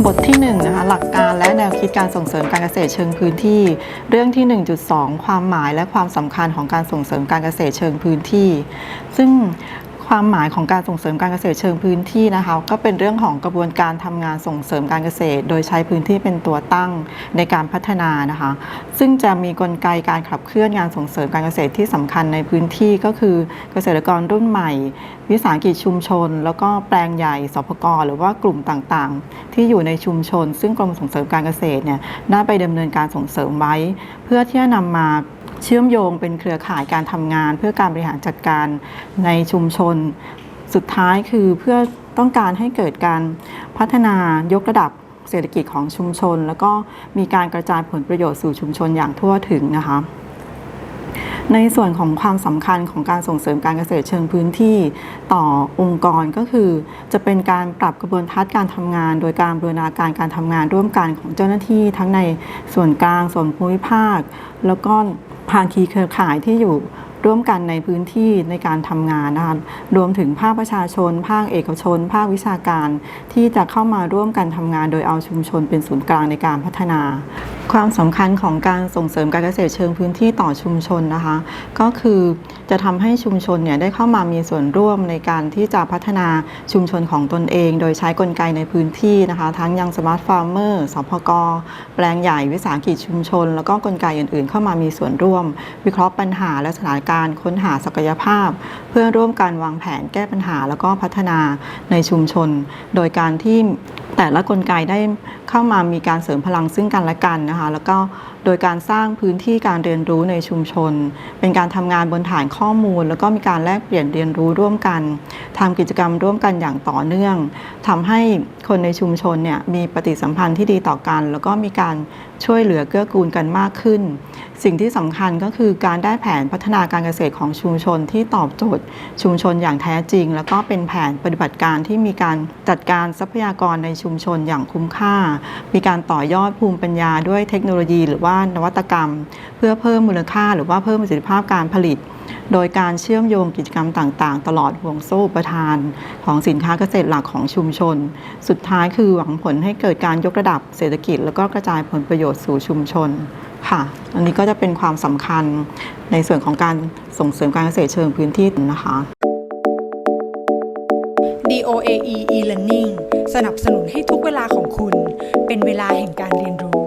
บทที่1นะคะหลักการและแนวคิดการส่งเสริมการเกษตรเชิงพื้นที่เรื่องที่ 1.2 ความหมายและความสำคัญของการส่งเสริมการเกษตรเชิงพื้นที่ซึ่งความหมายของการส่งเสริมการเกษตรเชิงพื้นที่นะคะก็เป็นเรื่องของกระบวนการทำงานส่งเสริมการเกษตรโดยใช้พื้นที่เป็นตัวตั้งในการพัฒนานะคะซึ่งจะมีกลไกการขับเคลื่อนงานส่งเสริมการเกษตรที่สำคัญในพื้นที่ก็คือเกษตรกรรุ่นใหม่วิสาหกิจชุมชนแล้วก็แปลงใหญ่สปก.หรือว่ากลุ่มต่างๆที่อยู่ในชุมชนซึ่งกรมส่งเสริมการเกษตรเนี่ยได้ไปดำเนินการส่งเสริมไว้เพื่อที่จะนำมาเชื่อมโยงเป็นเครือข่ายการทำงานเพื่อการบริหารจัดการในชุมชนสุดท้ายคือเพื่อต้องการให้เกิดการพัฒนายกระดับเศรษฐกิจของชุมชนแล้วก็มีการกระจายผลประโยชน์สู่ชุมชนอย่างทั่วถึงนะคะในส่วนของความสำคัญของการส่งเสริมการเกษตรเชิงพื้นที่ต่อองค์กรก็คือจะเป็นการปรับกระบวนทัศน์การทำงานโดยการบูรณาการการทำงานร่วมกันของเจ้าหน้าที่ทั้งในส่วนกลางส่วนภูมิภาคแล้วก็ภาคีเครือข่ายที่อยู่ร่วมกันในพื้นที่ในการทำงานนะคะรวมถึงภาคประชาชนภาคเอกชนภาควิชาการที่จะเข้ามาร่วมกันทำงานโดยเอาชุมชนเป็นศูนย์กลางในการพัฒนาความสำคัญของการส่งเสริมการเกษตรเชิงพื้นที่ต่อชุมชนนะคะก็คือจะทำให้ชุมชนเนี่ยได้เข้ามามีส่วนร่วมในการที่จะพัฒนาชุมชนของตนเองโดยใช้กลไกในพื้นที่นะคะทั้งยังสมาร์ทฟาร์มเมอร์สพก.แปลงใหญ่วิสาหกิจชุมชนแล้วก็กลไกอื่นๆเข้ามามีส่วนร่วมวิเคราะห์ปัญหาและสถานการณ์ค้นหาศักยภาพเพื่อร่วมกันวางแผนแก้ปัญหาแล้วก็พัฒนาในชุมชนโดยการที่แต่ละกลไกได้เข้ามามีการเสริมพลังซึ่งกันและกันนะคะแล้วก็โดยการสร้างพื้นที่การเรียนรู้ในชุมชนเป็นการทำงานบนฐานข้อมูลแล้วก็มีการแลกเปลี่ยนเรียนรู้ร่วมกันทำกิจกรรมร่วมกันอย่างต่อเนื่องทำให้คนในชุมชนเนี่ยมีปฏิสัมพันธ์ที่ดีต่อกันแล้วก็มีการช่วยเหลือเกื้อกูลกันมากขึ้นสิ่งที่สำคัญก็คือการได้แผนพัฒนาการเกษตรของชุมชนที่ตอบโจทย์ชุมชนอย่างแท้จริงแล้วก็เป็นแผนปฏิบัติการที่มีการจัดการทรัพยากรในชุมชนอย่างคุ้มค่ามีการต่อยอดภูมิปัญญาด้วยเทคโนโลยีหรือว่านวัตกรรมเพื่อเพิ่มมูลค่าหรือว่าเพิ่มประสิทธิภาพการผลิตโดยการเชื่อมโยงกิจกรรมต่างๆตลอดห่วงโซ่อุปทานของสินค้าเกษตรหลักของชุมชนสุดท้ายคือหวังผลให้เกิดการยกระดับเศรษฐกิจแล้วก็กระจายผลประโยชน์สู่ชุมชนค่ะอันนี้ก็จะเป็นความสำคัญในส่วนของการส่งเสริมการเกษตรเชิงพื้นที่นะคะ DOAE e-learning สนับสนุนให้ทุกเวลาของคุณเป็นเวลาแห่งการเรียนรู้